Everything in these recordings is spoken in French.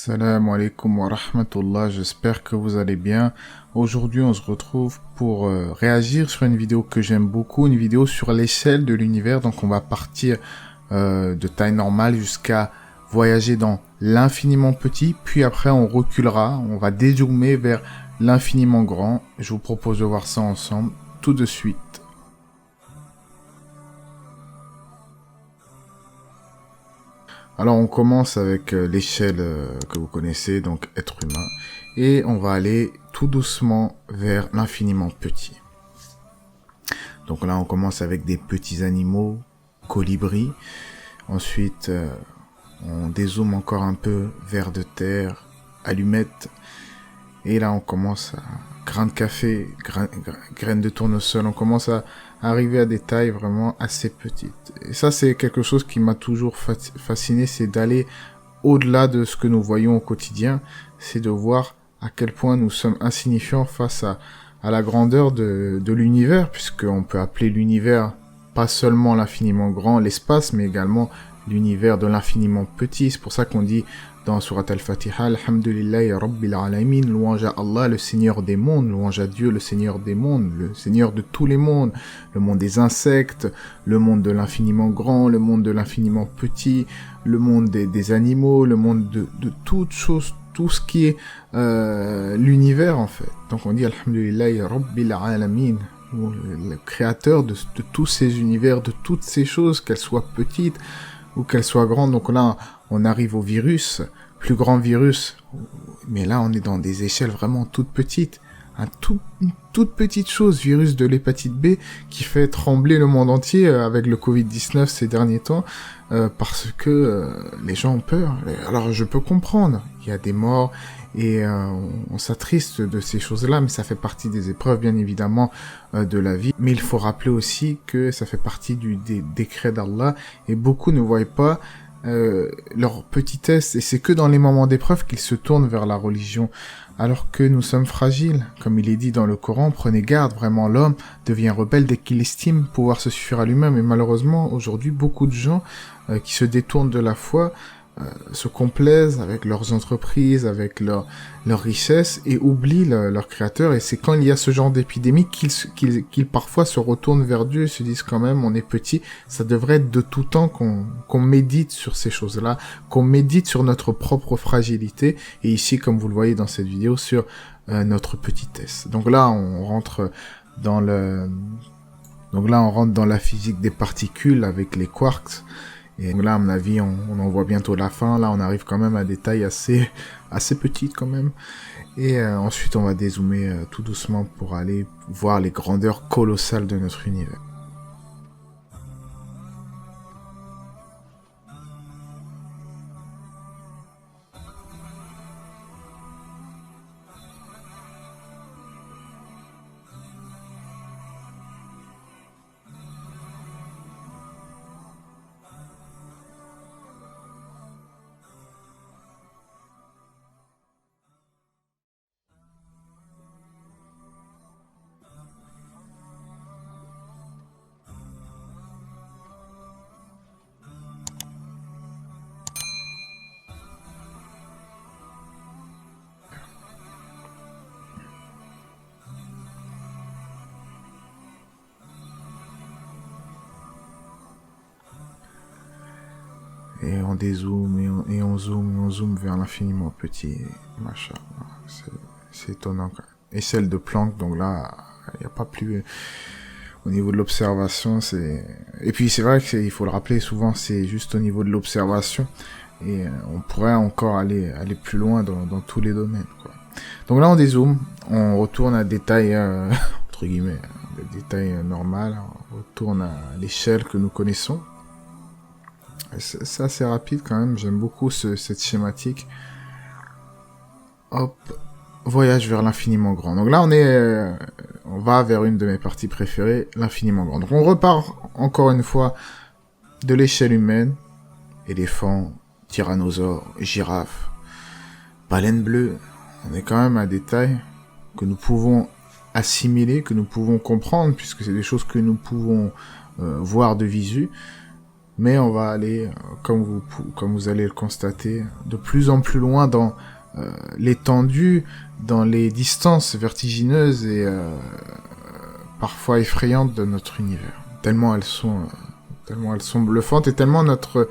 Salam alaikum wa rahmatullah, j'espère que vous allez bien. Aujourd'hui, on se retrouve pour réagir sur une vidéo que j'aime beaucoup, une vidéo sur l'échelle de l'univers. Donc on va partir de taille normale jusqu'à voyager dans l'infiniment petit, puis après on reculera, on va dézoomer vers l'infiniment grand. Je vous propose de voir ça ensemble tout de suite. Alors on commence avec l'échelle que vous connaissez, donc être humain, et on va aller tout doucement vers l'infiniment petit. Donc là on commence avec des petits animaux, colibris, ensuite on dézoome encore un peu, vers de terre, allumettes, et là on commence à grains de café, graines de tournesol, on commence à arriver à des tailles vraiment assez petites. Et ça, c'est quelque chose qui m'a toujours fasciné, c'est d'aller au-delà de ce que nous voyons au quotidien, c'est de voir à quel point nous sommes insignifiants face à la grandeur de l'univers, puisqu'on peut appeler l'univers pas seulement l'infiniment grand, l'espace, mais également l'univers de l'infiniment petit. C'est pour ça qu'on dit dans Surat Al-Fatiha, Alhamdulillahi Rabbil Alamin, louange à Allah, le Seigneur des mondes, louange à Dieu, le Seigneur des mondes, le Seigneur de tous les mondes, le monde des insectes, le monde de l'infiniment grand, le monde de l'infiniment petit, le monde des animaux, le monde de toutes choses, tout ce qui est l'univers en fait. Donc on dit Alhamdulillahi Rabbil Alamin, le créateur de tous ces univers, de toutes ces choses, qu'elles soient petites ou qu'elles soient grandes. Donc là, on arrive au virus, plus grand virus, mais là, on est dans des échelles vraiment toutes petites. Une toute petite chose, virus de l'hépatite B, qui fait trembler le monde entier avec le Covid-19 ces derniers temps, parce que les gens ont peur. Alors, je peux comprendre, il y a des morts, et on s'attriste de ces choses-là, mais ça fait partie des épreuves, bien évidemment, de la vie. Mais il faut rappeler aussi que ça fait partie des décrets d'Allah, et beaucoup ne voient pas leur petitesse, et c'est que dans les moments d'épreuve qu'ils se tournent vers la religion, alors que nous sommes fragiles. Comme il est dit dans le Coran, prenez garde, vraiment l'homme devient rebelle dès qu'il estime pouvoir se suffire à lui-même, et malheureusement, aujourd'hui, beaucoup de gens qui se détournent de la foi se complaisent avec leurs entreprises, avec leur richesse, et oublient leur créateur. Et c'est quand il y a ce genre d'épidémie qu'ils parfois se retournent vers Dieu et se disent quand même, on est petit, ça devrait être de tout temps qu'on médite sur ces choses-là, qu'on médite sur notre propre fragilité, et ici, comme vous le voyez dans cette vidéo, sur notre petitesse. Donc là, on rentre dans la physique des particules avec les quarks. Et là, à mon avis, on en voit bientôt la fin. Là, on arrive quand même à des tailles assez petites quand même. Et ensuite, on va dézoomer tout doucement pour aller voir les grandeurs colossales de notre univers. Et on dézoome, et on zoome vers l'infiniment petit. Machallah, c'est étonnant quand même. Échelle de Planck, donc là, il n'y a pas plus... Au niveau de l'observation, c'est... Et puis c'est vrai qu'il faut le rappeler souvent, c'est juste au niveau de l'observation. Et on pourrait encore aller plus loin dans tous les domaines, quoi. Donc là, on dézoome, on retourne à des tailles, entre guillemets, des tailles normales, on retourne à l'échelle que nous connaissons. C'est assez rapide quand même, j'aime beaucoup cette schématique. Hop, voyage vers l'infiniment grand. Donc là, on va vers une de mes parties préférées, l'infiniment grand. Donc on repart encore une fois de l'échelle humaine, éléphant, tyrannosaure, girafe, baleine bleue. On est quand même à des tailles que nous pouvons assimiler, que nous pouvons comprendre, puisque c'est des choses que nous pouvons voir de visu. mais on va aller, comme vous allez le constater, de plus en plus loin dans l'étendue, dans les distances vertigineuses et parfois effrayantes de notre univers. Tellement elles sont bluffantes et tellement notre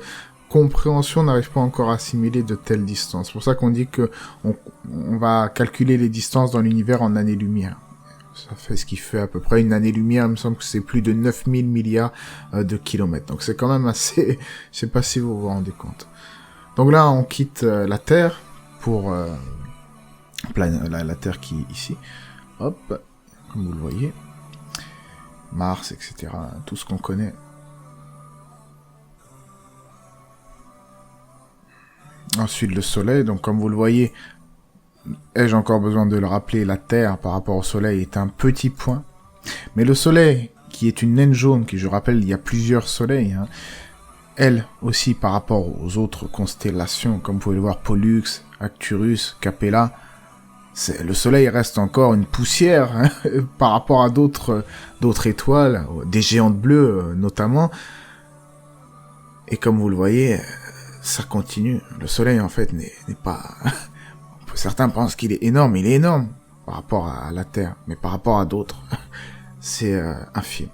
compréhension n'arrive pas encore à assimiler de telles distances. C'est pour ça qu'on dit que on va calculer les distances dans l'univers en années-lumière. Ça fait ce qui fait à peu près une année-lumière, il me semble que c'est plus de 9000 milliards de kilomètres. Donc c'est quand même assez... Je sais pas si vous vous rendez compte. Donc là, on quitte la Terre pour... la Terre qui est ici. Hop, comme vous le voyez. Mars, etc. Tout ce qu'on connaît. Ensuite, le Soleil. Donc comme vous le voyez... Ai-je encore besoin de le rappeler, la Terre par rapport au Soleil est un petit point. Mais le Soleil, qui est une naine jaune, qui je rappelle, il y a plusieurs soleils, hein, elle aussi par rapport aux autres constellations, comme vous pouvez le voir, Pollux, Arcturus, Capella, le Soleil reste encore une poussière hein, par rapport à d'autres étoiles, des géantes bleues notamment. Et comme vous le voyez, ça continue. Le Soleil en fait n'est pas... Certains pensent qu'il est énorme, il est énorme par rapport à la Terre, mais par rapport à d'autres, c'est infime.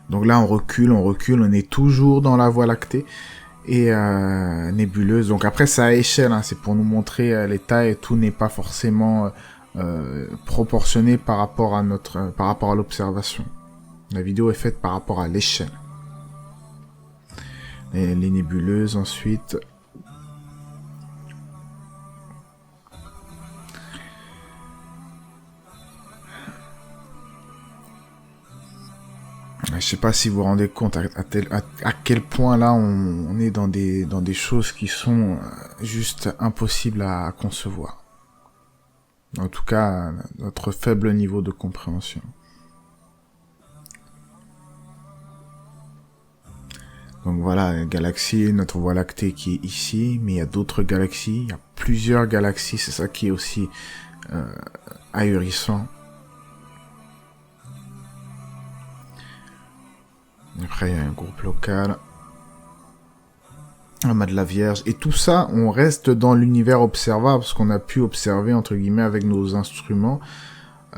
Donc là, on recule, on est toujours dans la Voie lactée et nébuleuse. Donc après, c'est à échelle, hein, c'est pour nous montrer les tailles, tout n'est pas forcément proportionné par rapport à l'observation. La vidéo est faite par rapport à l'échelle. Les nébuleuses ensuite... Je sais pas si vous vous rendez compte à quel point là on est dans des choses qui sont juste impossibles à concevoir. En tout cas, notre faible niveau de compréhension. Donc voilà, la galaxie, notre Voie lactée qui est ici, mais il y a d'autres galaxies, il y a plusieurs galaxies, c'est ça qui est aussi ahurissant. Après, il y a un groupe local. Un mât de la Vierge. Et tout ça, on reste dans l'univers observable, ce qu'on a pu observer, entre guillemets, avec nos instruments.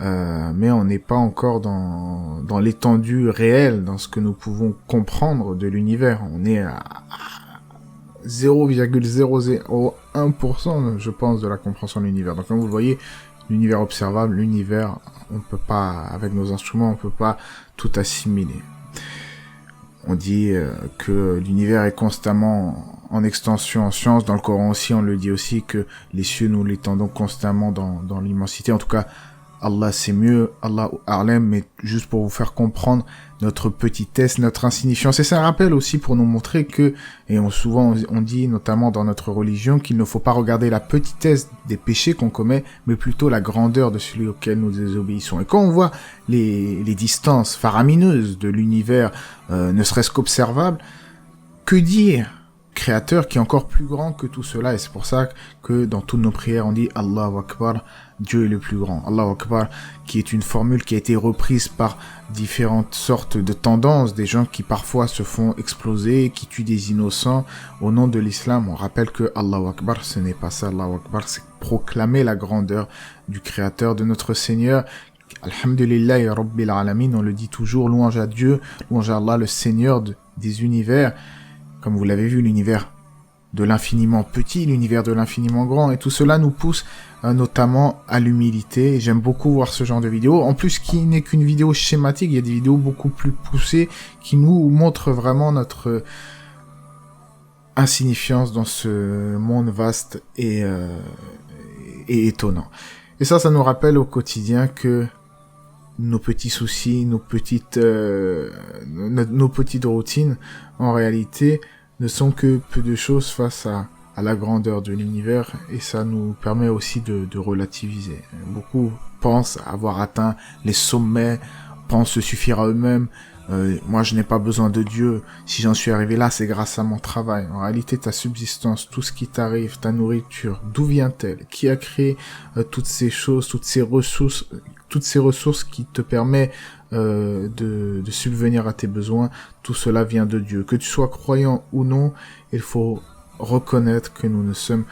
Mais on n'est pas encore dans l'étendue réelle, dans ce que nous pouvons comprendre de l'univers. On est à 0,001%, je pense, de la compréhension de l'univers. Donc, comme vous le voyez, l'univers observable, l'univers, on peut pas, avec nos instruments, on peut pas tout assimiler. On dit que l'univers est constamment en extension en science. Dans le Coran aussi, on le dit aussi que les cieux, nous l'étendons constamment dans l'immensité. En tout cas, Allah c'est mieux, Allah A'lam, mais juste pour vous faire comprendre notre petitesse, notre insignifiance. Et c'est un rappel aussi pour nous montrer que, et souvent on dit, notamment dans notre religion, qu'il ne faut pas regarder la petitesse des péchés qu'on commet, mais plutôt la grandeur de celui auquel nous désobéissons. Et quand on voit les distances faramineuses de l'univers, ne serait-ce qu'observables, que dire créateur qui est encore plus grand que tout cela, et c'est pour ça que dans toutes nos prières on dit Allahu Akbar, Dieu est le plus grand. Allahu Akbar, qui est une formule qui a été reprise par différentes sortes de tendances, des gens qui parfois se font exploser, qui tuent des innocents au nom de l'islam. On rappelle que Allahu Akbar, ce n'est pas ça. Allahu Akbar, c'est proclamer la grandeur du créateur, de notre Seigneur. Alhamdulillahi Rabbil Alamin, on le dit toujours, louange à Dieu, louange à Allah, le Seigneur des univers. Comme vous l'avez vu, l'univers de l'infiniment petit, l'univers de l'infiniment grand, et tout cela nous pousse notamment à l'humilité. J'aime beaucoup voir ce genre de vidéos. En plus, qui n'est qu'une vidéo schématique, il y a des vidéos beaucoup plus poussées qui nous montrent vraiment notre insignifiance dans ce monde vaste et étonnant. Et ça nous rappelle au quotidien que nos petits soucis, nos petites routines, en réalité, ne sont que peu de choses face à la grandeur de l'univers, et ça nous permet aussi de relativiser. Beaucoup pensent avoir atteint les sommets, pensent se suffire à eux-mêmes. Moi, je n'ai pas besoin de Dieu. Si j'en suis arrivé là, c'est grâce à mon travail. En réalité, ta subsistance, tout ce qui t'arrive, ta nourriture, d'où vient-elle? Qui a créé toutes ces choses, toutes ces ressources qui te permettent de subvenir à tes besoins. Tout cela vient de Dieu. Que tu sois croyant ou non, il faut reconnaître que nous ne sommes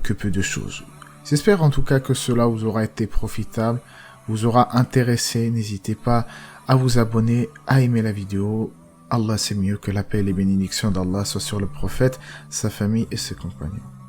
que peu de choses. J'espère en tout cas que cela vous aura été profitable, vous aura intéressé. N'hésitez pas à vous abonner, à aimer la vidéo. Allah c'est mieux, que la paix et les bénédictions d'Allah soient sur le prophète, sa famille et ses compagnons.